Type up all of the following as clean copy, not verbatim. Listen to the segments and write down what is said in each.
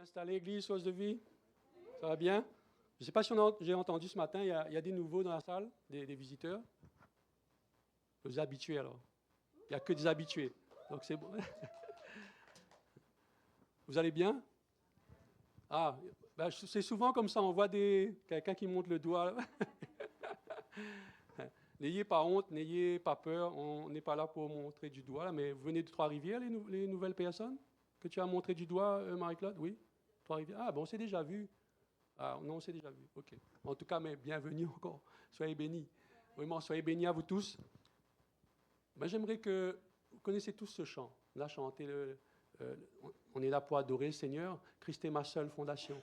installé, Église, source de vie? Ça va bien? Je ne sais pas si j'ai entendu ce matin, il y a des nouveaux dans la salle, des visiteurs. Des habitués alors. Il n'y a que des habitués. Donc c'est bon. Vous allez bien? Ah, ben, c'est souvent comme ça, on voit quelqu'un qui monte le doigt. N'ayez pas honte, n'ayez pas peur, on n'est pas là pour montrer du doigt, mais vous venez de Trois-Rivières, les nouvelles personnes que tu as montré du doigt, Marie-Claude? Oui? Trois-Rivières? Ah, bon, on s'est déjà vu. Ah, non, on s'est déjà vu. OK. En tout cas, mais bienvenue encore. Soyez bénis. Vraiment, soyez bénis à vous tous. Ben, j'aimerais que vous connaissez tous ce chant. Là, chantez on est là pour adorer le Seigneur. Christ est ma seule fondation.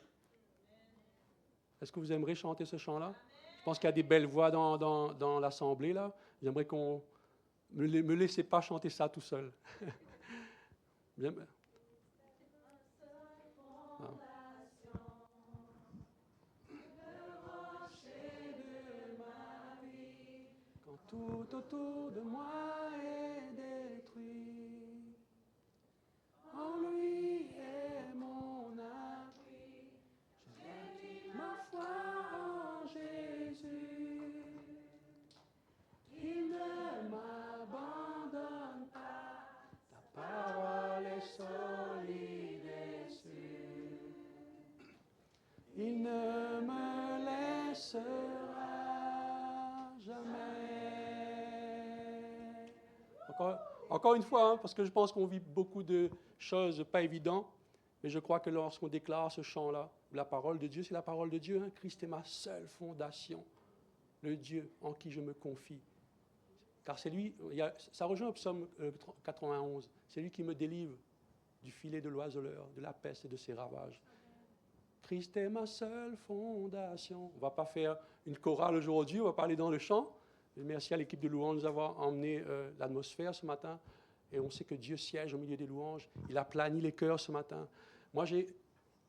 Est-ce que vous aimeriez chanter ce chant-là? Je pense qu'il y a des belles voix dans l'assemblée, là. J'aimerais qu'on me laissez pas chanter ça tout seul. Ah. Quand tout autour de moi est détruit, en lui est mon abri. J'ai ma foi en Jésus. Il ne m'abandonne pas. Ta parole est solide et sûre. Il ne me laissera jamais. Encore une fois, parce que je pense qu'on vit beaucoup de choses pas évidentes, mais je crois que lorsqu'on déclare ce chant-là, la parole de Dieu, c'est la parole de Dieu. Hein? Christ est ma seule fondation, le Dieu en qui je me confie. Car c'est lui, ça rejoint au psaume 91, c'est lui qui me délivre du filet de l'oiseleur, de la peste et de ses ravages. Christ est ma seule fondation. On ne va pas faire une chorale aujourd'hui, on va pas aller dans le chant. Merci à l'équipe de louanges de nous avoir emmené l'atmosphère ce matin. Et on sait que Dieu siège au milieu des louanges. Il a plani les cœurs ce matin. Moi, j'ai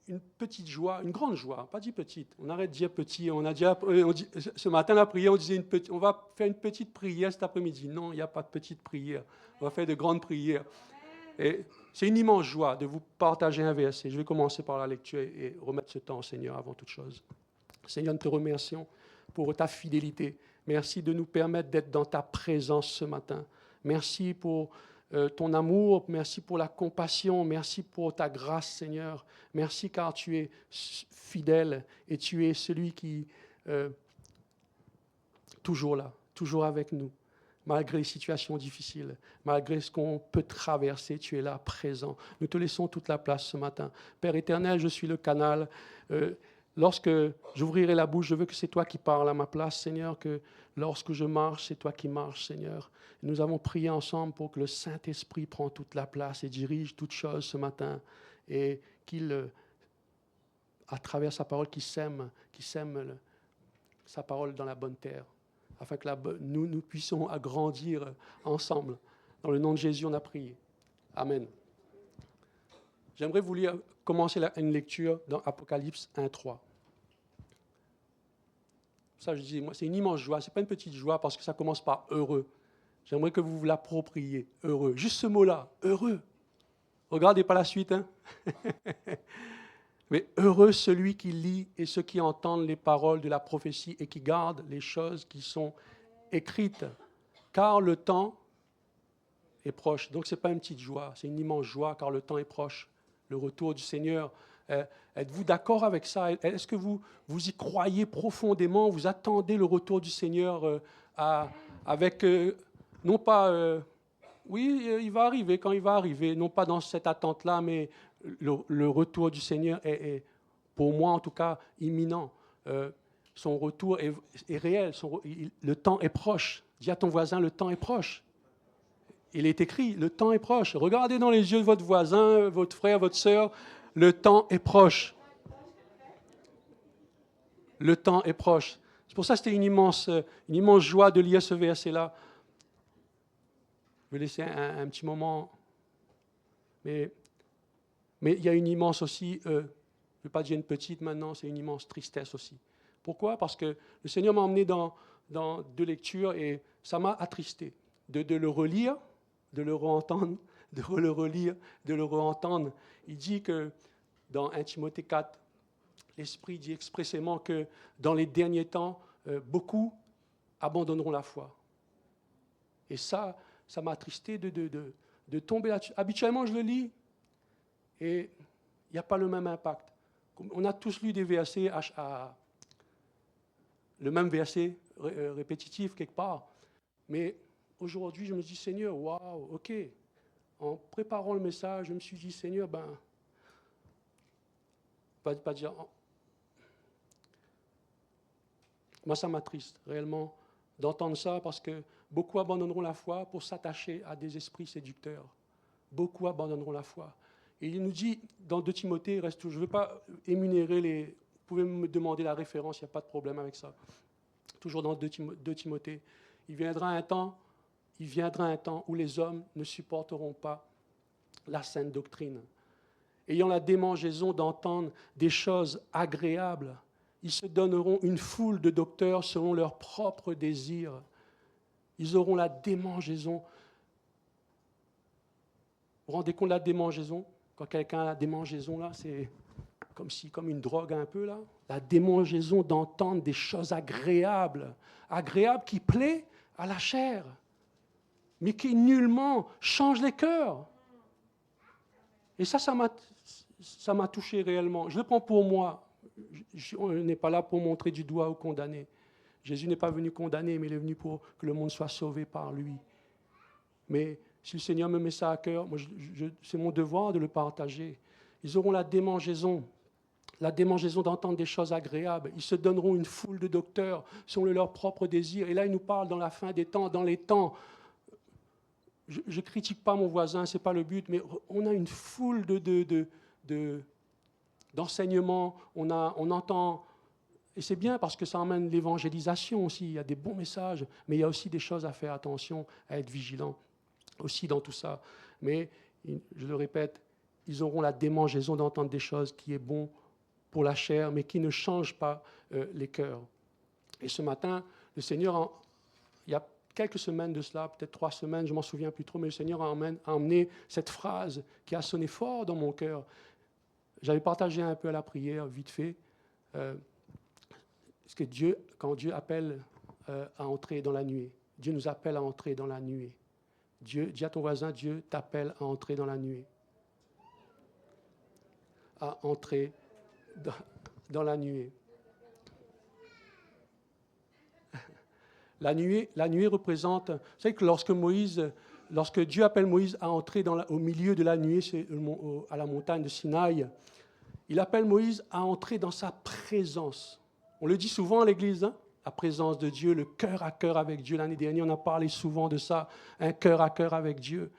une petite joie, une grande joie, pas dit petite. On arrête de dire petit. Ce matin, la prière, on disait on va faire une petite prière cet après-midi. Non, il n'y a pas de petite prière. On va faire de grandes prières. Et c'est une immense joie de vous partager un verset. Je vais commencer par la lecture et remettre ce temps au Seigneur avant toute chose. Seigneur, nous te remercions pour ta fidélité. Merci de nous permettre d'être dans ta présence ce matin. Merci pour ton amour, merci pour la compassion, merci pour ta grâce, Seigneur. Merci car tu es fidèle et tu es celui qui toujours là, toujours avec nous. Malgré les situations difficiles, malgré ce qu'on peut traverser, tu es là, présent. Nous te laissons toute la place ce matin. Père éternel, je suis le canal. Lorsque j'ouvrirai la bouche, je veux que c'est toi qui parles à ma place, Seigneur, que lorsque je marche, c'est toi qui marches, Seigneur. Nous avons prié ensemble pour que le Saint-Esprit prenne toute la place et dirige toutes choses ce matin et qu'il, à travers sa parole, qu'il sème sa parole dans la bonne terre, afin que nous puissions agrandir ensemble. Dans le nom de Jésus, on a prié. Amen. J'aimerais vous commencer une lecture dans Apocalypse 1:3. Ça, je dis, moi, c'est une immense joie. Ce n'est pas une petite joie parce que ça commence par heureux. J'aimerais que vous vous l'appropriez. Heureux. Juste ce mot-là. Heureux. Regardez pas la suite. Hein? Mais heureux celui qui lit et ceux qui entendent les paroles de la prophétie et qui gardent les choses qui sont écrites. Car le temps est proche. Donc, ce n'est pas une petite joie. C'est une immense joie car le temps est proche. Le retour du Seigneur. Êtes-vous d'accord avec ça? Est-ce que vous y croyez profondément? Vous attendez le retour du Seigneur avec, non pas, oui, il va arriver quand il va arriver, non pas dans cette attente-là, mais le retour du Seigneur est, pour moi en tout cas, imminent. Son retour est réel, le temps est proche. Dis à ton voisin, le temps est proche. Il est écrit, le temps est proche. Regardez dans les yeux de votre voisin, votre frère, votre sœur, le temps est proche. Le temps est proche. C'est pour ça que c'était une immense joie de lire ce verset-là. Je vais laisser un petit moment. Mais il y a une immense aussi, je ne vais pas dire une petite maintenant, c'est une immense tristesse aussi. Pourquoi? Parce que le Seigneur m'a emmené dans deux lectures et ça m'a attristé. De le relire, de le re-entendre, de le relire, de le re-entendre. Il dit que dans 1 Timothée 4, l'Esprit dit expressément que dans les derniers temps, beaucoup abandonneront la foi. Et ça m'a attristé de tomber là-dessus. Habituellement, je le lis et il n'y a pas le même impact. On a tous lu des versets, le même verset répétitif quelque part. Mais aujourd'hui, je me dis, Seigneur, waouh, ok. En préparant le message, je me suis dit, Seigneur, pas dire. Moi, ça m'attriste réellement d'entendre ça parce que beaucoup abandonneront la foi pour s'attacher à des esprits séducteurs. Beaucoup abandonneront la foi. Et il nous dit dans 2 Timothée, je ne veux pas énumérer les... Vous pouvez me demander la référence, il n'y a pas de problème avec ça. Toujours dans 2 Timothée. Il viendra un temps où les hommes ne supporteront pas la saine doctrine. Ayant la démangeaison d'entendre des choses agréables, ils se donneront une foule de docteurs selon leurs propres désirs. Ils auront la démangeaison. Vous vous rendez compte de la démangeaison? Quand quelqu'un a la démangeaison, là, c'est comme une drogue un peu, là. La démangeaison d'entendre des choses agréables qui plaisent à la chair, mais qui nullement changent les cœurs. Et ça m'a touché réellement. Je le prends pour moi. On n'est pas là pour montrer du doigt ou condamner. Jésus n'est pas venu condamner, mais il est venu pour que le monde soit sauvé par lui. Mais si le Seigneur me met ça à cœur, c'est mon devoir de le partager. Ils auront la démangeaison d'entendre des choses agréables. Ils se donneront une foule de docteurs selon leurs propres désirs. Et là, il nous parle dans la fin des temps, dans les temps. Je ne critique pas mon voisin, ce n'est pas le but, mais on a une foule d'enseignements, on entend, et c'est bien parce que ça emmène l'évangélisation aussi, il y a des bons messages, mais il y a aussi des choses à faire attention, à être vigilant aussi dans tout ça. Mais, je le répète, ils auront la démangeaison d'entendre des choses qui est bon pour la chair, mais qui ne changent pas les cœurs. Et ce matin, le Seigneur, il y a quelques semaines de cela, peut-être 3 semaines, je ne m'en souviens plus trop, mais le Seigneur a emmené cette phrase qui a sonné fort dans mon cœur. J'avais partagé un peu à la prière, vite fait, parce que quand Dieu appelle à entrer dans la nuée, Dieu nous appelle à entrer dans la nuée. Dis à ton voisin, Dieu t'appelle à entrer dans la nuée. À entrer dans la nuée. La nuée représente... Vous savez que lorsque Dieu appelle Moïse à entrer au milieu de la nuée, c'est à la montagne de Sinaï, il appelle Moïse à entrer dans sa présence. On le dit souvent à l'Église, hein, la présence de Dieu, le cœur à cœur avec Dieu. L'année dernière, on a parlé souvent de ça, un cœur à cœur avec Dieu.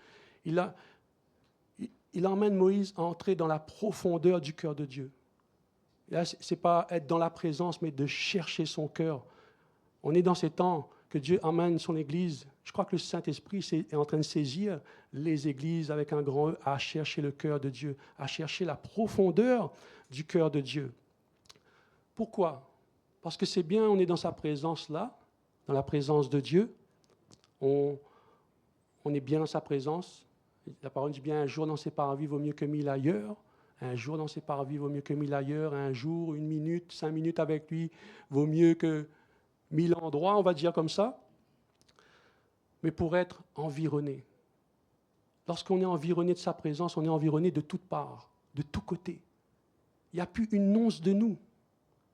Il emmène Moïse à entrer dans la profondeur du cœur de Dieu. Là, ce n'est pas être dans la présence, mais de chercher son cœur. On est dans ces temps que Dieu emmène son Église. Je crois que le Saint-Esprit est en train de saisir les Églises avec un grand E à chercher le cœur de Dieu, à chercher la profondeur du cœur de Dieu. Pourquoi? Parce que c'est bien, on est dans sa présence là, dans la présence de Dieu. On est bien dans sa présence. La parole dit bien, un jour dans ses parvis vaut mieux que 1000 ailleurs. Un jour dans ses parvis vaut mieux que 1000 ailleurs. Un jour, 1 minute, 5 minutes avec lui vaut mieux que 1000 endroits, on va dire comme ça. Mais pour être environné. Lorsqu'on est environné de sa présence, on est environné de toutes parts, de tous côtés. Il n'y a plus une once de nous.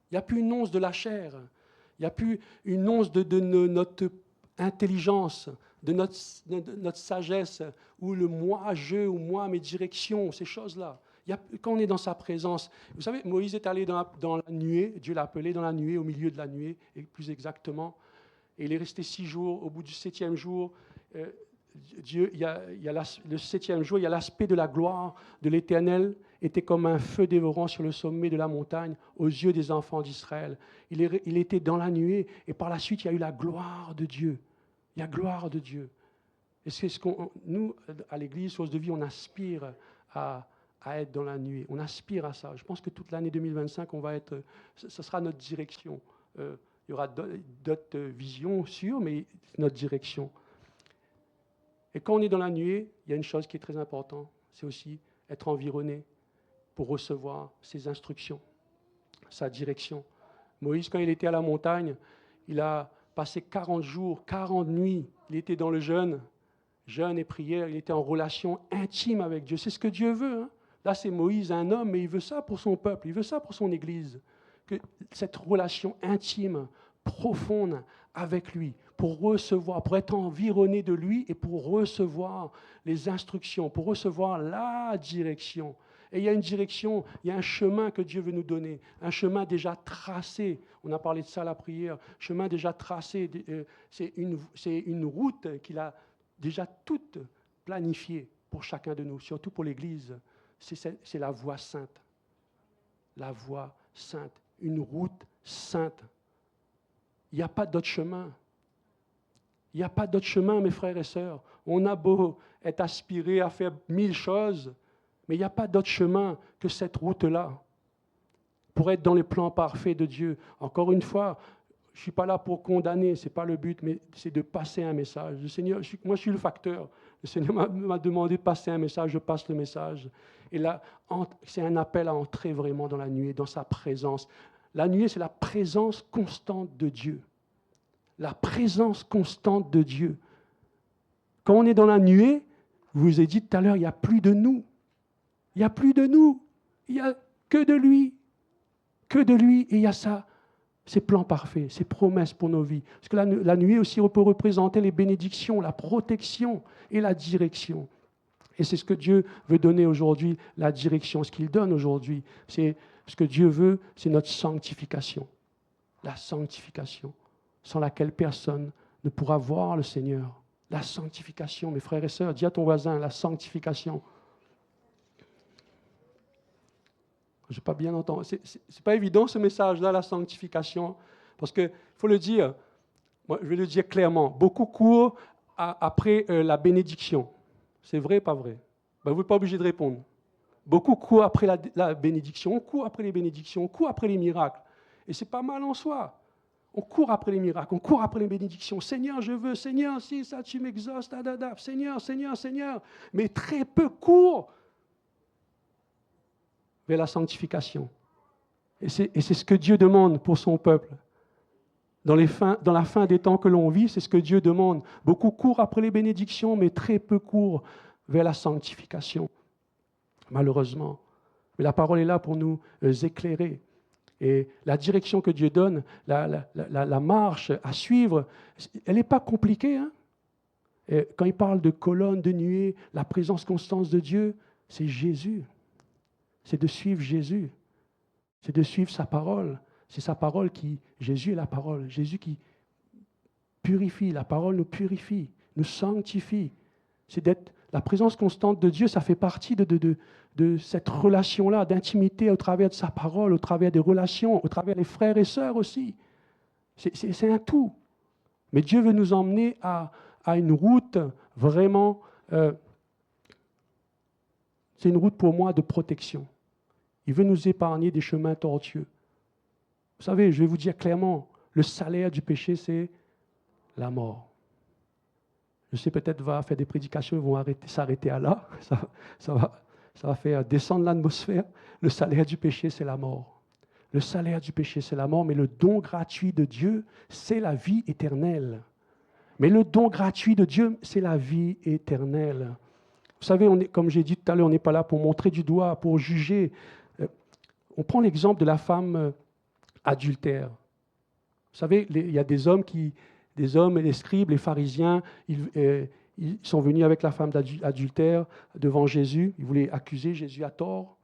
Il n'y a plus une once de la chair. Il n'y a plus une once de notre intelligence, de notre sagesse, ou le moi-je, ou moi, mes directions, ces choses-là. Quand on est dans sa présence, vous savez, Moïse est allé dans la nuée, Dieu l'a appelé dans la nuée, au milieu de la nuée, et plus exactement, et il est resté 6 jours. Au bout du 7e jour, le 7e jour, il y a l'aspect de la gloire de l'Éternel, était comme un feu dévorant sur le sommet de la montagne, aux yeux des enfants d'Israël. Il était dans la nuée, et par la suite, il y a eu la gloire de Dieu. Il y a la gloire de Dieu. Et c'est ce nous, à l'Église, Source de Vie, on aspire à être dans la nuée. On aspire à ça. Je pense que toute l'année 2025, ce sera notre direction. Il y aura d'autres visions, sûres, mais notre direction. Et quand on est dans la nuée, il y a une chose qui est très importante, c'est aussi être environné. pour recevoir ses instructions, sa direction. Moïse, quand il était à la montagne, il a passé 40 jours, 40 nuits, il était dans le jeûne et prière, il était en relation intime avec Dieu. C'est ce que Dieu veut. Hein. Là, c'est Moïse, un homme, mais il veut ça pour son peuple, il veut ça pour son Église. Que cette relation intime, profonde avec lui, pour recevoir, pour être environné de lui et pour recevoir les instructions, pour recevoir la direction. Et il y a une direction, il y a un chemin que Dieu veut nous donner, un chemin déjà tracé. On a parlé de ça à la prière, chemin déjà tracé. C'est une route qu'il a déjà toute planifiée pour chacun de nous, surtout pour l'Église. C'est la voie sainte. La voie sainte. Une route sainte. Il n'y a pas d'autre chemin. Il n'y a pas d'autre chemin, mes frères et sœurs. On a beau être aspiré à faire 1000 choses, mais il n'y a pas d'autre chemin que cette route-là pour être dans les plans parfaits de Dieu. Encore une fois, je ne suis pas là pour condamner, ce n'est pas le but, mais c'est de passer un message. Le Seigneur, moi, je suis le facteur. Le Seigneur m'a demandé de passer un message, je passe le message. Et là, c'est un appel à entrer vraiment dans la nuée, dans sa présence. La nuée, c'est la présence constante de Dieu. La présence constante de Dieu. Quand on est dans la nuée, je vous ai dit tout à l'heure, il n'y a plus de nous. Il n'y a plus de nous. Il n'y a que de lui. Que de lui. Et il y a ça. Ses plans parfaits, ses promesses pour nos vies. Parce que la nuée aussi peut représenter les bénédictions, la protection et la direction. Et c'est ce que Dieu veut donner aujourd'hui, la direction. Ce qu'il donne aujourd'hui, c'est ce que Dieu veut, c'est notre sanctification. La sanctification, sans laquelle personne ne pourra voir le Seigneur. La sanctification, mes frères et sœurs, dis à ton voisin, la sanctification. Je n'ai pas bien entendu. Ce n'est pas évident ce message-là, la sanctification, parce qu'il faut le dire, moi, je vais le dire clairement, beaucoup courent après la bénédiction. C'est vrai ou pas vrai? Ben, vous n'êtes pas obligé de répondre. Beaucoup courent après la bénédiction, on court après les bénédictions, on court après les miracles. Et ce n'est pas mal en soi. On court après les miracles, on court après les bénédictions. Seigneur, je veux, Seigneur, si ça tu m'exauces, Seigneur, Seigneur, Seigneur. Mais très peu courent vers la sanctification. Et c'est ce que Dieu demande pour son peuple. Dans la fin des temps que l'on vit, c'est ce que Dieu demande. Beaucoup courent après les bénédictions, mais très peu courent vers la sanctification, malheureusement. Mais la parole est là pour nous éclairer. Et la direction que Dieu donne, la marche à suivre, elle n'est pas compliquée. Hein? Et quand il parle de colonne, de nuée, la présence constante de Dieu, c'est Jésus. C'est de suivre Jésus. C'est de suivre sa parole. C'est sa parole qui... Jésus est la parole. Jésus qui purifie. La parole nous purifie, nous sanctifie. C'est d'être... La présence constante de Dieu, ça fait partie de cette relation-là, d'intimité au travers de sa parole, au travers des relations, au travers des frères et sœurs aussi. C'est un tout. Mais Dieu veut nous emmener à une route vraiment... c'est une route pour moi de protection. Il veut nous épargner des chemins tortueux. Vous savez, je vais vous dire clairement, le salaire du péché, c'est la mort. Je sais, peut-être va faire des prédications, ils vont s'arrêter à là. Ça va faire descendre l'atmosphère. Le salaire du péché, c'est la mort. Le salaire du péché, c'est la mort, mais le don gratuit de Dieu, c'est la vie éternelle. Mais le don gratuit de Dieu, c'est la vie éternelle. Vous savez, comme j'ai dit tout à l'heure, on n'est pas là pour montrer du doigt, pour juger. On prend l'exemple de la femme adultère. Vous savez, il y a des hommes et les scribes, les pharisiens, ils sont venus avec la femme adultère devant Jésus. Ils voulaient accuser Jésus à tort.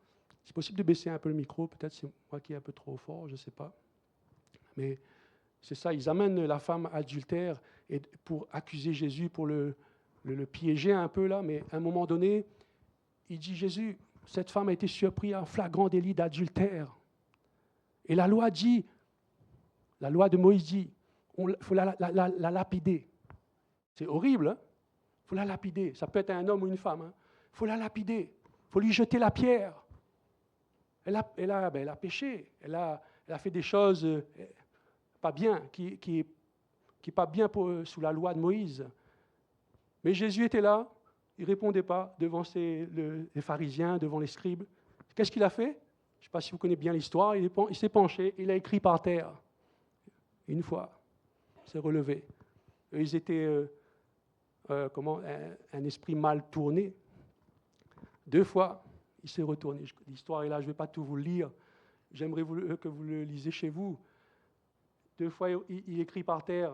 C'est possible de baisser un peu le micro, peut-être c'est moi qui est un peu trop fort, je ne sais pas. Mais c'est ça, ils amènent la femme adultère pour accuser Jésus, pour le piéger un peu là, mais à un moment donné, il dit Jésus, cette femme a été surprise en flagrant délit d'adultère. Et la loi de Moïse dit, il faut la lapider. C'est horrible, hein? Il faut la lapider. Ça peut être un homme ou une femme. Il faut la lapider. Il faut lui jeter la pierre. Elle a péché. Elle a fait des choses pas bien, qui est pas bien sous la loi de Moïse. Mais Jésus était là. Il ne répondait pas devant les pharisiens, devant les scribes. Qu'est-ce qu'il a fait? Je ne sais pas si vous connaissez bien l'histoire. Il s'est penché, il a écrit par terre. Une fois, il s'est relevé. Ils étaient un esprit mal tourné. 2 fois, il s'est retourné. L'histoire est là, je ne vais pas tout vous le lire. J'aimerais que vous le lisiez chez vous. 2 fois, il écrit par terre.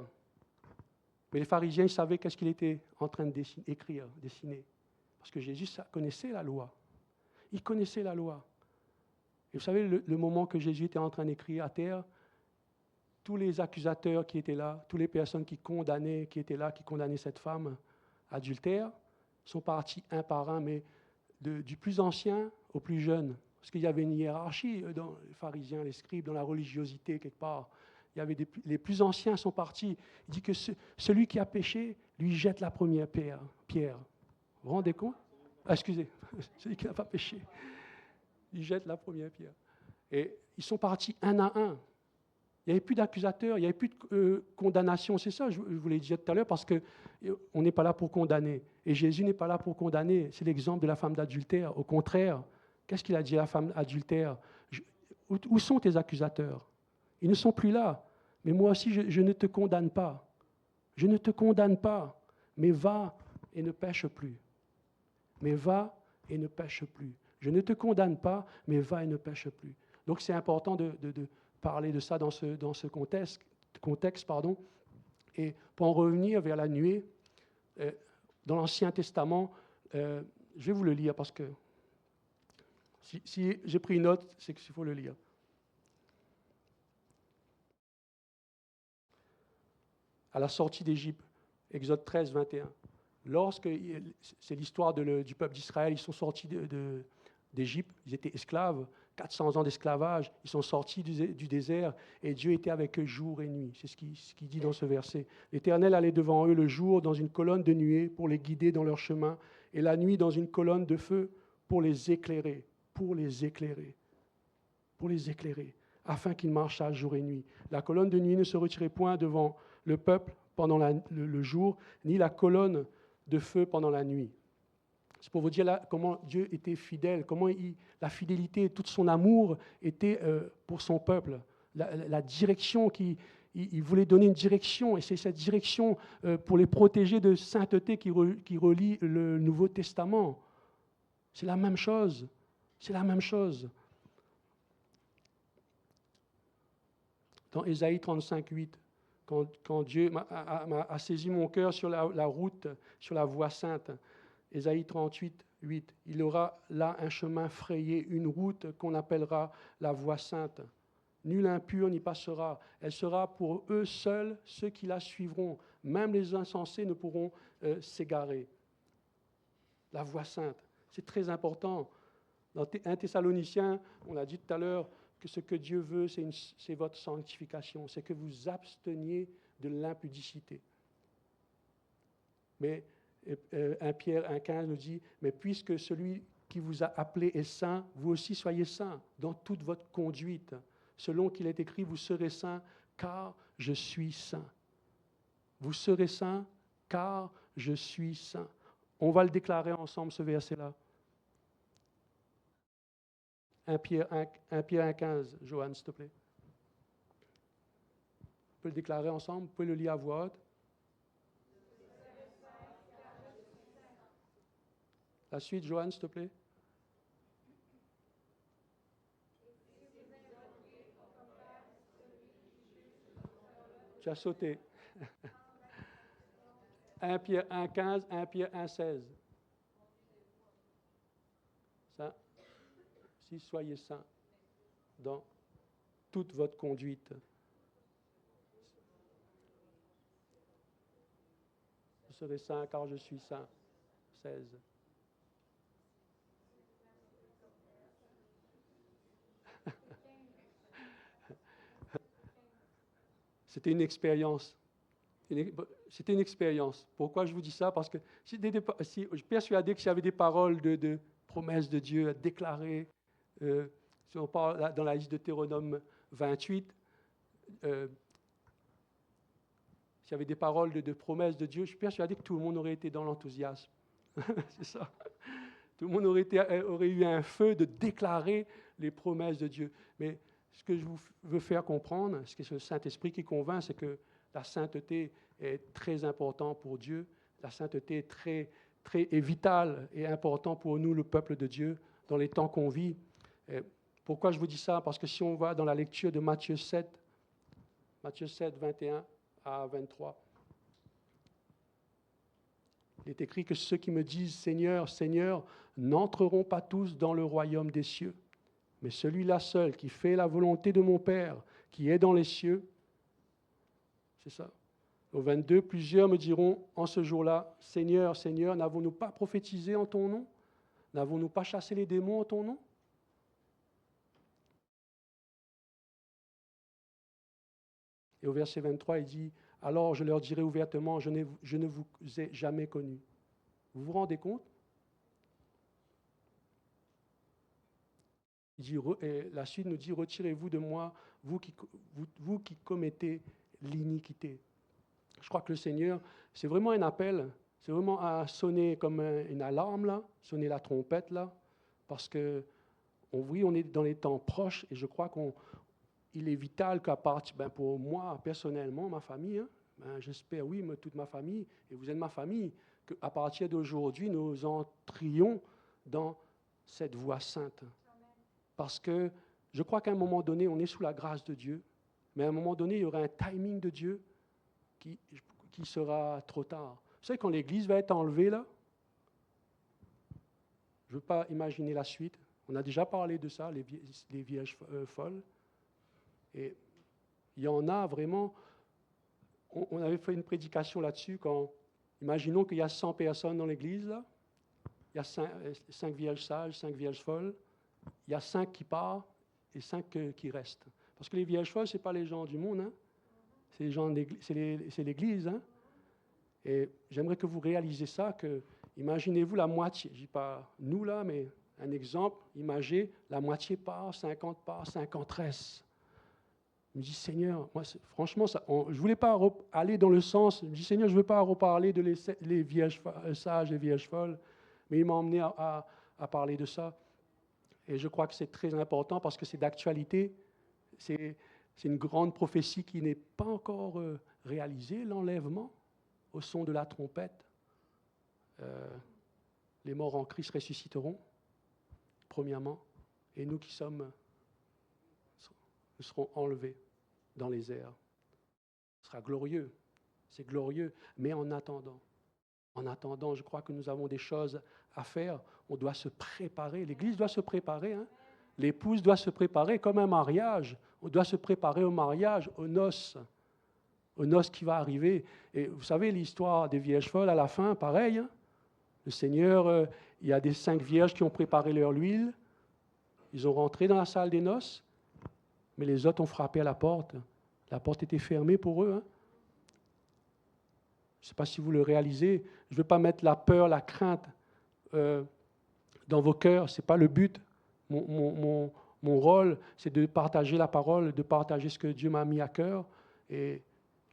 Mais les pharisiens, ils savaient qu'est-ce qu'il était en train d'écrire, dessiner. Parce que Jésus connaissait la loi. Il connaissait la loi. Et vous savez, le moment que Jésus était en train d'écrire à terre, tous les accusateurs qui étaient là, toutes les personnes qui étaient là, qui condamnaient cette femme adultère, sont partis un par un, mais du plus ancien au plus jeune. Parce qu'il y avait une hiérarchie dans les pharisiens, les scribes, dans la religiosité quelque part. Il y avait les plus anciens sont partis. Il dit que celui qui a péché, lui jette la première pierre. Vous vous rendez compte? Excusez, celui qui n'a pas péché, il jette la première pierre. Et ils sont partis un à un. Il n'y avait plus d'accusateurs, il n'y avait plus de condamnation. C'est ça, je vous l'ai dit tout à l'heure, parce qu'on n'est pas là pour condamner. Et Jésus n'est pas là pour condamner. C'est l'exemple de la femme d'adultère. Au contraire, qu'est-ce qu'il a dit à la femme adultère? Où sont tes accusateurs? Ils ne sont plus là. Mais moi aussi, je ne te condamne pas. Je ne te condamne pas. Mais va et ne pêche plus. Mais va et ne pêche plus. Je ne te condamne pas, mais va et ne pêche plus. Donc c'est important de parler de ça dans ce contexte. Et pour en revenir vers la nuée, dans l'Ancien Testament, je vais vous le lire parce que si j'ai pris une note, c'est qu'il faut le lire. À la sortie d'Égypte, Exode 13, 21. C'est l'histoire du peuple d'Israël, ils sont sortis d'Égypte, ils étaient esclaves, 400 ans d'esclavage, ils sont sortis du désert et Dieu était avec eux jour et nuit. C'est ce qu'il dit dans ce verset. L'Éternel allait devant eux le jour dans une colonne de nuée pour les guider dans leur chemin et la nuit dans une colonne de feu pour les éclairer, afin qu'ils marchassent jour et nuit. La colonne de nuit ne se retirait point devant le peuple pendant le jour, ni la colonne de feu pendant la nuit. C'est pour vous dire là, comment Dieu était fidèle, comment la fidélité, tout son amour était pour son peuple. La direction, il voulait donner une direction, et c'est cette direction pour les protéger de sainteté qui relie le Nouveau Testament. C'est la même chose. C'est la même chose. Dans Ésaïe 35, 8, quand Dieu a saisi mon cœur sur la route, sur la voie sainte, Ésaïe 38, 8, il aura là un chemin frayé, une route qu'on appellera la voie sainte. Nul impur n'y passera. Elle sera pour eux seuls ceux qui la suivront. Même les insensés ne pourront s'égarer. La voie sainte, c'est très important. Dans 1 Thessaloniciens, on a dit tout à l'heure que ce que Dieu veut, c'est votre sanctification, c'est que vous absteniez de l'impudicité. Mais 1 Pierre 1,15 nous dit, mais puisque celui qui vous a appelé est saint, vous aussi soyez saints dans toute votre conduite. Selon qu'il est écrit, vous serez saints, car je suis saint. Vous serez saints, car je suis saint. On va le déclarer ensemble, ce verset-là. 1 Pierre 1,15, Joanne, s'il te plaît. On peut le déclarer ensemble, vous pouvez le lire à voix haute. La suite, Joanne, s'il te plaît. Tu as sauté. 1 Pierre 1,15, 1 Pierre 1,16. Ça, si soyez saints dans toute votre conduite. Vous serez saints car je suis saint. 16. C'était une expérience. C'était une expérience. Pourquoi je vous dis ça? Parce que je suis persuadé que s'il y avait des paroles de promesses de Dieu à déclarer, si on parle dans la liste de Deutéronome 28, s'il y avait des paroles de promesses de Dieu, je suis persuadé que tout le monde aurait été dans l'enthousiasme. C'est ça. Tout le monde aurait eu un feu de déclarer les promesses de Dieu. Mais ce que je veux faire comprendre, ce que c'est le Saint-Esprit qui convainc, c'est que la sainteté est très importante pour Dieu. La sainteté est vitale et importante pour nous, le peuple de Dieu, dans les temps qu'on vit. Et pourquoi je vous dis ça? Parce que si on va dans la lecture de Matthieu 7, 21 à 23, il est écrit que ceux qui me disent « Seigneur, Seigneur » n'entreront pas tous dans le royaume des cieux, mais celui-là seul qui fait la volonté de mon Père, qui est dans les cieux, c'est ça. Au 22, plusieurs me diront en ce jour-là, « Seigneur, Seigneur, n'avons-nous pas prophétisé en ton nom? N'avons-nous pas chassé les démons en ton nom ?» Et au verset 23, il dit, « Alors je leur dirai ouvertement, je ne vous ai jamais connus. » Vous vous rendez compte? Il dit, et la suite nous dit, « Retirez-vous de moi, vous qui commettez l'iniquité. » Je crois que le Seigneur, c'est vraiment un appel, c'est vraiment à sonner comme une alarme, là, sonner la trompette, là, parce que, oui, on est dans les temps proches, et je crois qu'il est vital qu'à partir, pour moi, personnellement, ma famille, j'espère, oui, toute ma famille, et vous êtes ma famille, qu'à partir d'aujourd'hui, nous entrions dans cette voie sainte. Parce que je crois qu'à un moment donné, on est sous la grâce de Dieu, mais à un moment donné, il y aura un timing de Dieu qui sera trop tard. Vous savez, quand l'Église va être enlevée, là, je ne veux pas imaginer la suite. On a déjà parlé de ça, les vierges folles. Et il y en a vraiment... On avait fait une prédication là-dessus quand... Imaginons qu'il y a 100 personnes dans l'Église, là. Il y a 5 vierges sages, 5 vierges folles. Il y a 5 qui partent et 5 qui restent. Parce que les vierges folles, ce n'est pas les gens du monde, hein. C'est l'Église. Hein? Et j'aimerais que vous réalisez ça, que imaginez-vous la moitié, je ne dis pas nous là, mais un exemple, imaginez la moitié part, 50 part, 50 restent. Je me dis, Seigneur, moi, franchement, je ne voulais pas aller dans le sens, je me dis, Seigneur, je ne veux pas reparler de les vierges sages et vierges folles, mais il m'a emmené à parler de ça. Et je crois que c'est très important parce que c'est d'actualité. C'est une grande prophétie qui n'est pas encore réalisée, l'enlèvement au son de la trompette. Les morts en Christ ressusciteront, premièrement, et nous qui nous serons enlevés dans les airs. Ce sera glorieux, c'est glorieux, mais en attendant, je crois que nous avons des choses à faire. On doit se préparer, l'Église doit se préparer, hein? L'épouse doit se préparer comme un mariage. On doit se préparer au mariage, aux noces qui va arriver. Et vous savez, l'histoire des vierges folles, à la fin, pareil. Hein? Le Seigneur, il y a des 5 vierges qui ont préparé leur huile. Ils ont rentré dans la salle des noces, mais les autres ont frappé à la porte. La porte était fermée pour eux. Hein? Je ne sais pas si vous le réalisez. Je ne veux pas mettre la peur, la crainte dans vos cœurs. Ce n'est pas le but. Mon rôle, c'est de partager la parole, de partager ce que Dieu m'a mis à cœur. Et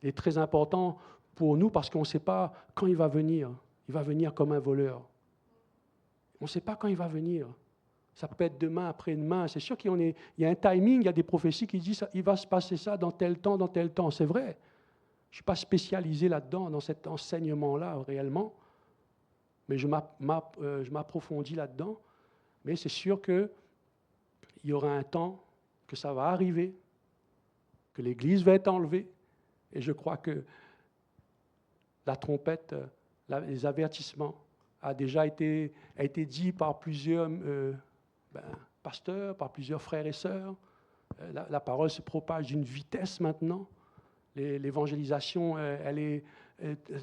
il est très important pour nous parce qu'on ne sait pas quand il va venir. Il va venir comme un voleur. On ne sait pas quand il va venir. Ça peut être demain, après-demain. C'est sûr qu'il y a un timing, il y a des prophéties qui disent qu'il va se passer ça dans tel temps, dans tel temps. C'est vrai. Je ne suis pas spécialisé là-dedans, dans cet enseignement-là, réellement. Mais je m'approfondis là-dedans. Mais c'est sûr qu'il y aura un temps que ça va arriver, que l'Église va être enlevée. Et je crois que la trompette, les avertissements, a déjà été dit par plusieurs pasteurs, par plusieurs frères et sœurs. La parole se propage d'une vitesse maintenant. L'évangélisation,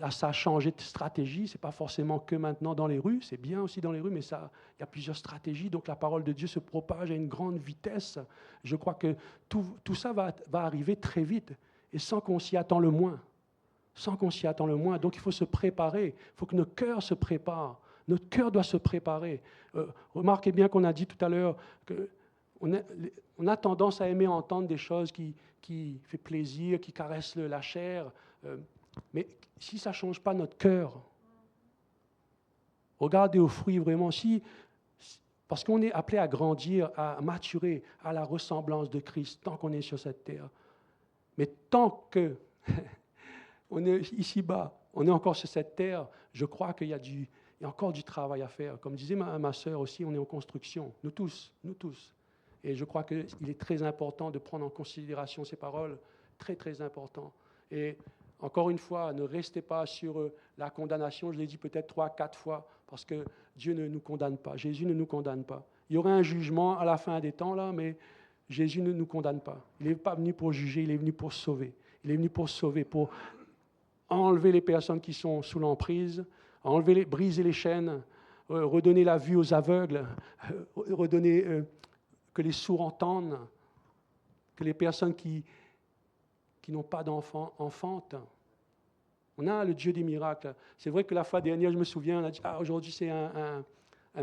ça a changé de stratégie. Ce n'est pas forcément que maintenant dans les rues, c'est bien aussi dans les rues, mais il y a plusieurs stratégies. Donc la parole de Dieu se propage à une grande vitesse. Je crois que tout ça va arriver très vite et sans qu'on s'y attend le moins. Sans qu'on s'y attend le moins. Donc il faut se préparer. Il faut que nos cœurs se préparent. Notre cœur doit se préparer. Remarquez bien qu'on a dit tout à l'heure qu'on a tendance à aimer entendre des choses qui font plaisir, qui caressent la chair. Mais si ça ne change pas notre cœur, regardez aux fruits vraiment. Si Parce qu'on est appelé à grandir, à maturer à la ressemblance de Christ tant qu'on est sur cette terre. Mais tant que on est ici-bas, on est encore sur cette terre, je crois qu'il y a encore du travail à faire. Comme disait ma sœur aussi, on est en construction, nous tous. Et je crois qu'il est très important de prendre en considération ces paroles, très, très important. Et encore une fois, ne restez pas sur la condamnation, je l'ai dit peut-être 3, 4 fois, parce que Dieu ne nous condamne pas, Jésus ne nous condamne pas. Il y aura un jugement à la fin des temps, là, mais Jésus ne nous condamne pas. Il n'est pas venu pour juger, il est venu pour sauver. Il est venu pour sauver, pour enlever les personnes qui sont sous l'emprise, briser les chaînes, redonner la vue aux aveugles, redonner que les sourds entendent, que les personnes qui n'ont pas d'enfants enfantent. On a le Dieu des miracles. C'est vrai que la fois dernière, je me souviens, on a dit aujourd'hui c'est un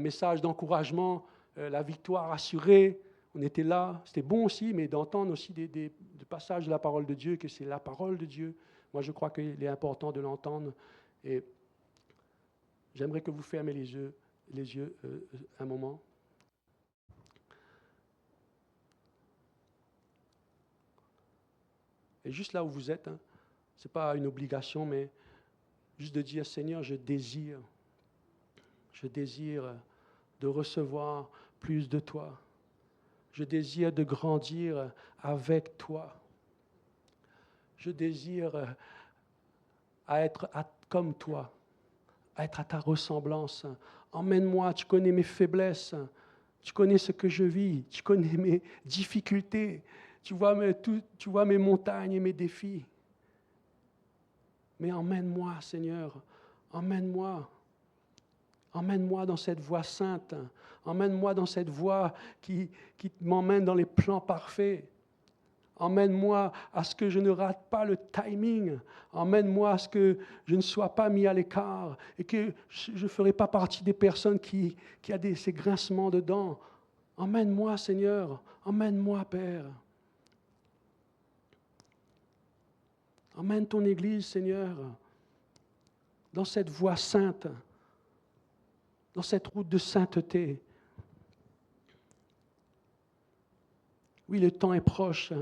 message d'encouragement, la victoire assurée. On était là, c'était bon aussi, mais d'entendre aussi des passages de la parole de Dieu, que c'est la parole de Dieu. Moi, je crois qu'il est important de l'entendre. Et j'aimerais que vous fermiez les yeux un moment. Et juste là où vous êtes, hein, ce n'est pas une obligation, mais juste de dire, Seigneur, je désire de recevoir plus de toi. Je désire de grandir avec toi. Je désire à être comme toi, à être à ta ressemblance. Emmène-moi, tu connais mes faiblesses, tu connais ce que je vis, tu connais mes difficultés, tu vois mes montagnes et mes défis. Mais emmène-moi, Seigneur, emmène-moi dans cette voie sainte, emmène-moi dans cette voie qui m'emmène dans les plans parfaits. Emmène-moi à ce que je ne rate pas le timing. Emmène-moi à ce que je ne sois pas mis à l'écart et que je ne ferai pas partie des personnes qui a ces grincements de dents. Emmène-moi, Seigneur. Emmène-moi, Père. Emmène ton Église, Seigneur, dans cette voie sainte, dans cette route de sainteté. Oui, le temps est proche.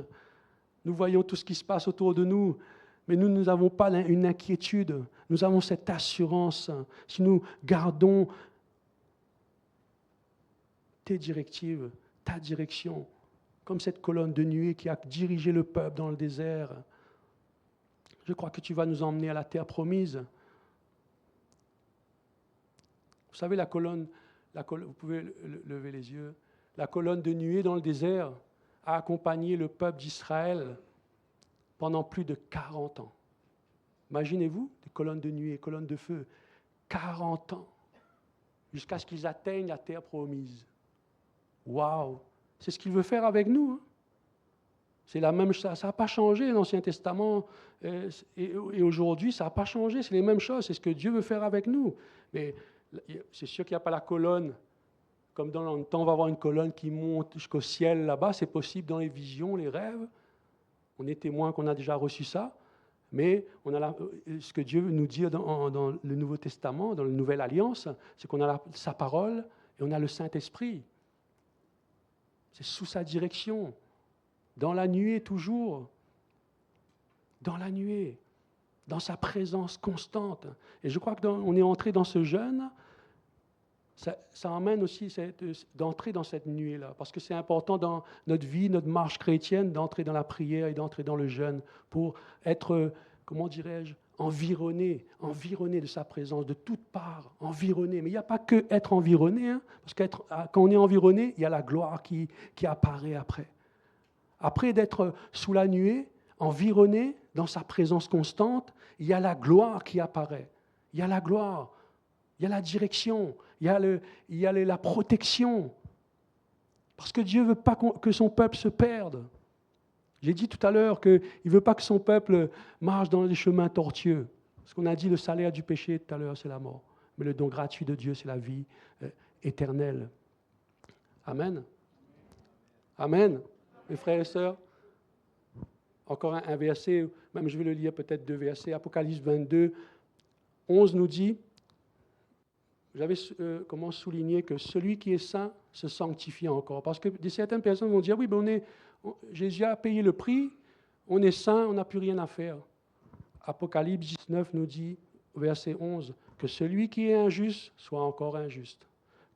Nous voyons tout ce qui se passe autour de nous, mais nous n'avons pas une inquiétude. Nous avons cette assurance. Si nous gardons tes directives, ta direction, comme cette colonne de nuée qui a dirigé le peuple dans le désert, je crois que tu vas nous emmener à la terre promise. Vous savez, la colonne, vous pouvez lever les yeux, la colonne de nuée dans le désert a accompagné le peuple d'Israël pendant plus de 40 ans. Imaginez-vous, des colonnes de nuée, colonnes de feu, 40 ans, jusqu'à ce qu'ils atteignent la terre promise. Waouh! C'est ce qu'il veut faire avec nous. Hein? C'est la même chose, ça n'a pas changé l'Ancien Testament et aujourd'hui, ça n'a pas changé, c'est les mêmes choses, c'est ce que Dieu veut faire avec nous. Mais c'est sûr qu'il n'y a pas la colonne, comme dans le temps, on va avoir une colonne qui monte jusqu'au ciel là-bas, c'est possible dans les visions, les rêves. On est témoin qu'on a déjà reçu ça, mais on a ce que Dieu veut nous dire dans le Nouveau Testament, dans la Nouvelle Alliance, c'est qu'on a sa parole et on a le Saint-Esprit. C'est sous sa direction. Dans la nuée toujours, dans la nuée, dans sa présence constante. Et je crois qu'on est entré dans ce jeûne, ça emmène aussi d'entrer dans cette nuée-là, parce que c'est important dans notre vie, notre marche chrétienne, d'entrer dans la prière et d'entrer dans le jeûne pour être, comment dirais-je, environné de sa présence, de toutes parts, environné. Mais il n'y a pas que être environné, hein, parce que quand on est environné, il y a la gloire qui apparaît après. Après d'être sous la nuée, environné dans sa présence constante, il y a la gloire qui apparaît. Il y a la gloire, il y a la direction, il y a la protection. Parce que Dieu ne veut pas que son peuple se perde. J'ai dit tout à l'heure qu'il ne veut pas que son peuple marche dans les chemins tortueux. Parce qu'on a dit le salaire du péché tout à l'heure, c'est la mort. Mais le don gratuit de Dieu, c'est la vie éternelle. Amen. Amen. Mes frères et sœurs, encore un verset, même je vais le lire peut-être 2 versets. Apocalypse 22, 11 nous dit, j'avais comment souligner que celui qui est saint, se sanctifie encore. Parce que certaines personnes vont dire, oui, ben Jésus a payé le prix, on est saint, on n'a plus rien à faire. Apocalypse 19 nous dit, verset 11, que celui qui est injuste soit encore injuste,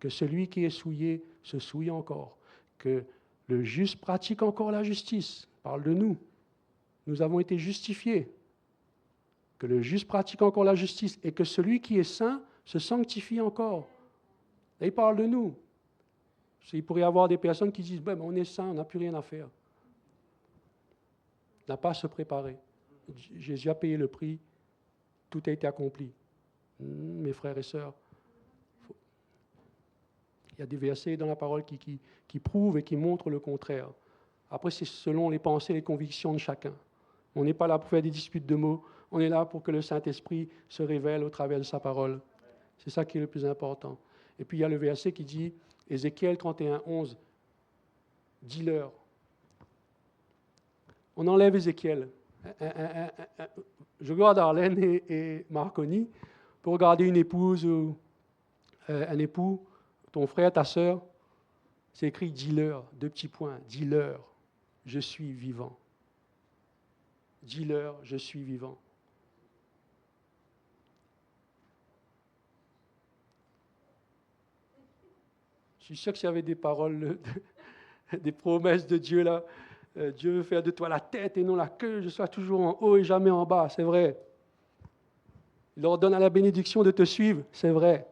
que celui qui est souillé se souille encore, que le juste pratique encore la justice. Parle de nous. Nous avons été justifiés. Que le juste pratique encore la justice et que celui qui est saint se sanctifie encore. Là, il parle de nous. Il pourrait y avoir des personnes qui disent, ben, on est saint, on n'a plus rien à faire. On n'a pas à se préparer. Jésus a payé le prix, tout a été accompli. Mes frères et sœurs, il y a des versets dans la parole qui prouvent et qui montrent le contraire. Après, c'est selon les pensées et les convictions de chacun. On n'est pas là pour faire des disputes de mots, on est là pour que le Saint-Esprit se révèle au travers de sa parole. C'est ça qui est le plus important. Et puis il y a le verset qui dit, Ézéchiel 31, 11, dis-leur. On enlève Ézéchiel. Je regarde Arlène et Marconi pour regarder une épouse ou un époux, ton frère, ta sœur. C'est écrit dis-leur, 2 petits points, dis-leur, je suis vivant. Dis-leur, je suis vivant. Je suis sûr que s'il y avait des paroles, des promesses de Dieu là, Dieu veut faire de toi la tête et non la queue, je sois toujours en haut et jamais en bas, c'est vrai. Il leur donne à la bénédiction de te suivre, c'est vrai.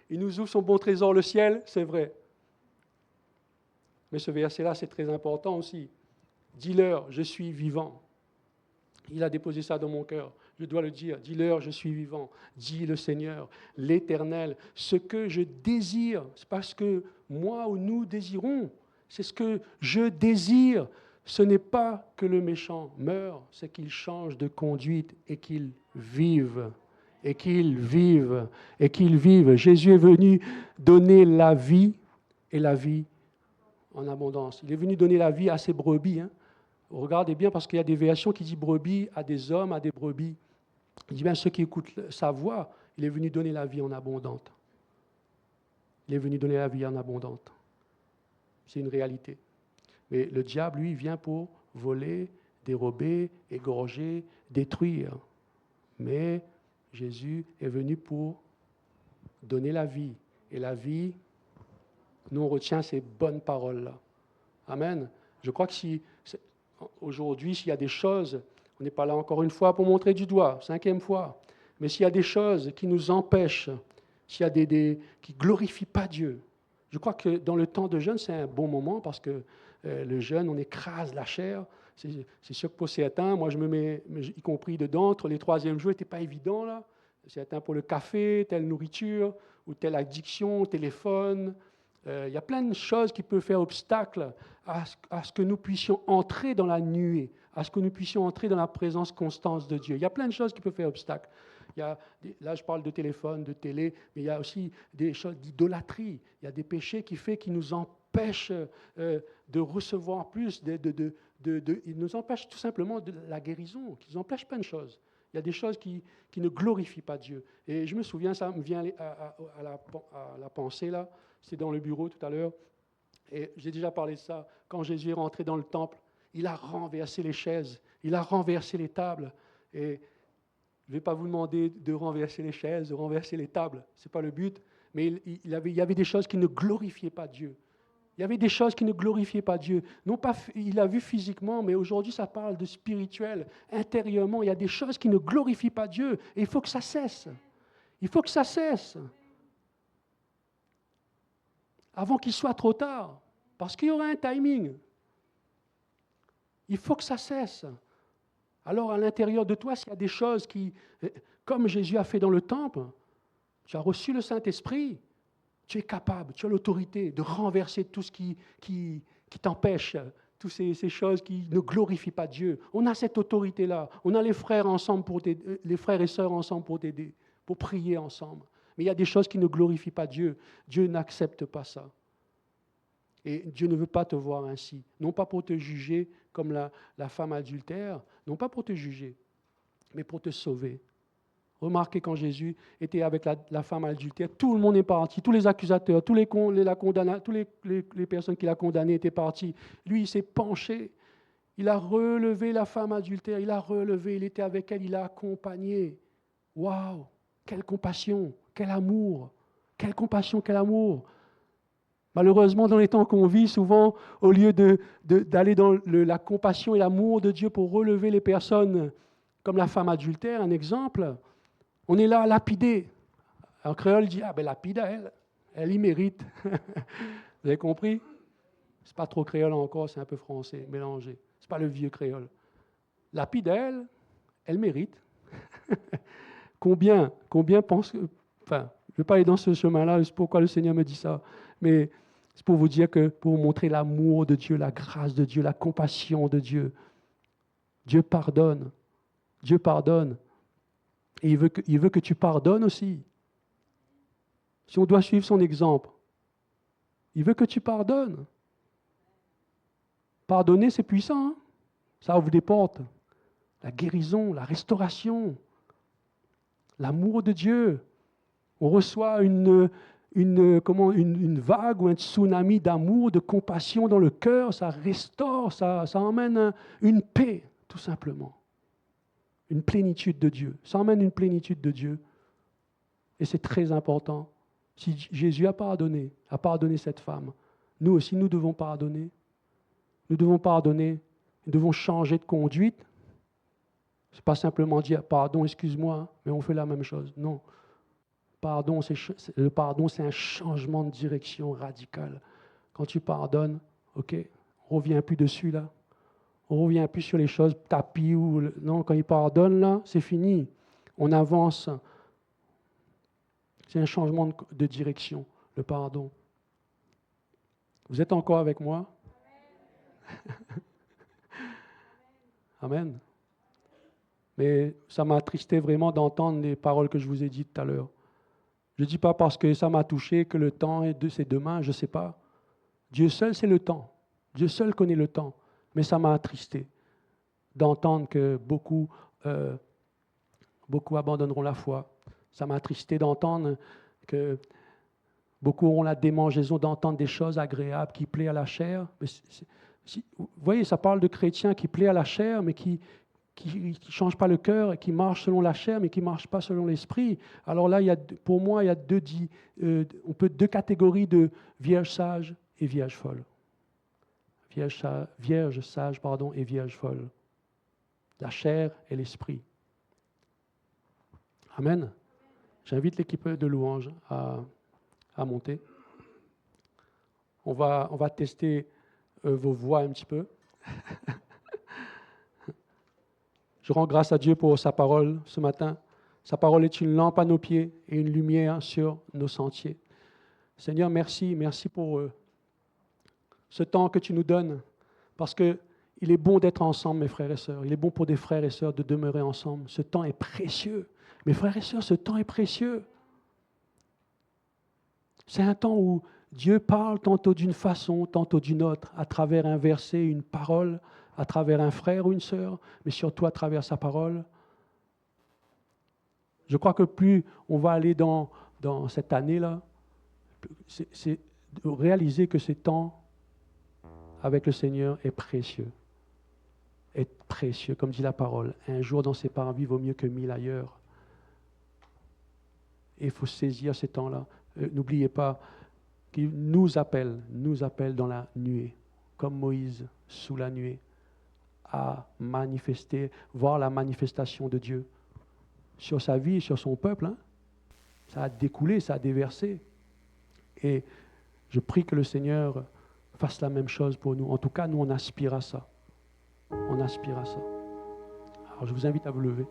Il nous ouvre son bon trésor, le ciel, c'est vrai. Mais ce verset-là, c'est très important aussi. Dis-leur, je suis vivant. Il a déposé ça dans mon cœur. Je dois le dire. Dis-leur, je suis vivant. Dis le Seigneur, l'Éternel. Ce que je désire, c'est parce que moi ou nous désirons. C'est ce que je désire. Ce n'est pas que le méchant meure, c'est qu'il change de conduite et qu'il vive. Et qu'il vive. Et qu'il vive. Jésus est venu donner la vie et la vie en abondance. Il est venu donner la vie à ses brebis. Regardez bien, parce qu'il y a des versions qui disent brebis à des hommes, à des brebis. Il dit bien, ceux qui écoutent sa voix, il est venu donner la vie en abondante. Il est venu donner la vie en abondante. C'est une réalité. Mais le diable, lui, vient pour voler, dérober, égorger, détruire. Mais Jésus est venu pour donner la vie. Et la vie, nous, on retient ces bonnes paroles-là. Amen. Je crois que aujourd'hui, s'il y a des choses, on n'est pas là encore une fois pour montrer du doigt, 5e fois, mais s'il y a des choses qui nous empêchent, s'il y a qui ne glorifient pas Dieu, je crois que dans le temps de jeûne, c'est un bon moment parce que le jeûne, on écrase la chair. C'est sûr que pour certains, moi je me mets, y compris dedans, entre les 3e jours, n'était pas évident là. Certains pour le café, telle nourriture, ou telle addiction, téléphone. Il y a plein de choses qui peuvent faire obstacle à ce que nous puissions entrer dans la nuée, à ce que nous puissions entrer dans la présence constante de Dieu. Il y a plein de choses qui peuvent faire obstacle. Là, je parle de téléphone, de télé, mais il y a aussi des choses d'idolâtrie. Il y a des péchés qui nous empêchent de recevoir plus, ils nous empêchent tout simplement de la guérison, qui nous empêchent plein de choses. Il y a des choses qui ne glorifient pas Dieu. Et je me souviens, ça me vient à la pensée là, c'est dans le bureau tout à l'heure, et j'ai déjà parlé de ça. Quand Jésus est rentré dans le temple, il a renversé les chaises, il a renversé les tables. Et je ne vais pas vous demander de renverser les chaises, de renverser les tables, ce n'est pas le but, mais il y avait des choses qui ne glorifiaient pas Dieu. Il y avait des choses qui ne glorifiaient pas Dieu. Non pas, il a vu physiquement, mais aujourd'hui ça parle de spirituel, intérieurement. Il y a des choses qui ne glorifient pas Dieu. Et il faut que ça cesse. Il faut que ça cesse. Avant qu'il soit trop tard. Parce qu'il y aura un timing. Il faut que ça cesse. Alors à l'intérieur de toi, s'il y a des choses qui, comme Jésus a fait dans le temple, tu as reçu le Saint-Esprit, tu es capable, tu as l'autorité de renverser tout ce qui t'empêche, toutes ces choses qui ne glorifient pas Dieu. On a cette autorité-là. On a les frères ensemble les frères et sœurs ensemble pour t'aider, pour prier ensemble. Mais il y a des choses qui ne glorifient pas Dieu. Dieu n'accepte pas ça. Et Dieu ne veut pas te voir ainsi. Non pas pour te juger comme la femme adultère, non pas pour te juger, mais pour te sauver. Remarquez quand Jésus était avec la femme adultère, tout le monde est parti, tous les accusateurs, tous les personnes qui l'ont condamné étaient partis. Lui, il s'est penché, il a relevé la femme adultère, il était avec elle, il l'a accompagnée. Waouh! Quelle compassion, quel amour, quelle compassion, quel amour! Malheureusement, dans les temps qu'on vit, souvent, au lieu d'aller dans la compassion et l'amour de Dieu pour relever les personnes, comme la femme adultère, un exemple, on est là à lapider. En créole, dit, lapide à elle, elle y mérite. Vous avez compris? C'est pas trop créole encore, c'est un peu français, mélangé. C'est pas le vieux créole. Lapide à elle, elle mérite. Combien pensent que... Enfin, je ne vais pas aller dans ce chemin-là, c'est pourquoi le Seigneur me dit ça. Mais c'est pour vous dire que, pour vous montrer l'amour de Dieu, la grâce de Dieu, la compassion de Dieu. Dieu pardonne. Dieu pardonne. Et il veut que tu pardonnes aussi. Si on doit suivre son exemple, il veut que tu pardonnes. Pardonner, c'est puissant. Hein? Ça ouvre des portes. La guérison, la restauration, l'amour de Dieu. On reçoit une vague ou un tsunami d'amour, de compassion dans le cœur. Ça restaure, ça emmène une paix, tout simplement. Une plénitude de Dieu. Ça emmène une plénitude de Dieu. Et c'est très important. Si Jésus a pardonné cette femme, nous aussi, nous devons pardonner. Nous devons pardonner. Nous devons changer de conduite. Ce n'est pas simplement dire « pardon, excuse-moi », mais on fait la même chose. Non. Le pardon, c'est un changement de direction radical. Quand tu pardonnes, OK, on ne revient plus dessus, là. On ne revient plus sur les choses tapis. Non, quand il pardonne, là, c'est fini. On avance. C'est un changement de direction, le pardon. Vous êtes encore avec moi? Amen. Mais ça m'a attristé vraiment d'entendre les paroles que je vous ai dites tout à l'heure. Je ne dis pas parce que ça m'a touché que le temps c'est demain, je ne sais pas. Dieu seul, c'est le temps. Dieu seul connaît le temps. Mais ça m'a attristé d'entendre que beaucoup abandonneront la foi. Ça m'a attristé d'entendre que beaucoup auront la démangeaison d'entendre des choses agréables qui plaisent à la chair. Mais vous voyez, ça parle de chrétiens qui plaisent à la chair, mais qui ne changent pas le cœur et qui marchent selon la chair, mais qui ne marchent pas selon l'esprit. Alors là, pour moi, il y a deux catégories de vierges sages et vierges folles. Vierges sages, et vierges folles. La chair et l'esprit. Amen. J'invite l'équipe de louange à monter. On va tester vos voix un petit peu. Je rends grâce à Dieu pour sa parole ce matin. Sa parole est une lampe à nos pieds et une lumière sur nos sentiers. Seigneur, merci pour ce temps que tu nous donnes, parce qu'il est bon d'être ensemble, mes frères et sœurs. Il est bon pour des frères et sœurs de demeurer ensemble. Ce temps est précieux. Mes frères et sœurs, ce temps est précieux. C'est un temps où Dieu parle tantôt d'une façon, tantôt d'une autre, à travers un verset, une parole, à travers un frère ou une sœur, mais surtout à travers sa parole. Je crois que plus on va aller dans cette année-là, c'est de réaliser que ce temps avec le Seigneur est précieux. Est précieux, comme dit la parole. Un jour dans ses parvis vaut mieux que 1000 ailleurs. Et il faut saisir ces temps-là. N'oubliez pas qu'il nous appelle dans la nuée, comme Moïse sous la nuée, à manifester, voir la manifestation de Dieu sur sa vie et sur son peuple. Hein. Ça a découlé, ça a déversé. Et je prie que le Seigneur fasse la même chose pour nous. En tout cas, nous, on aspire à ça. On aspire à ça. Alors, je vous invite à vous lever.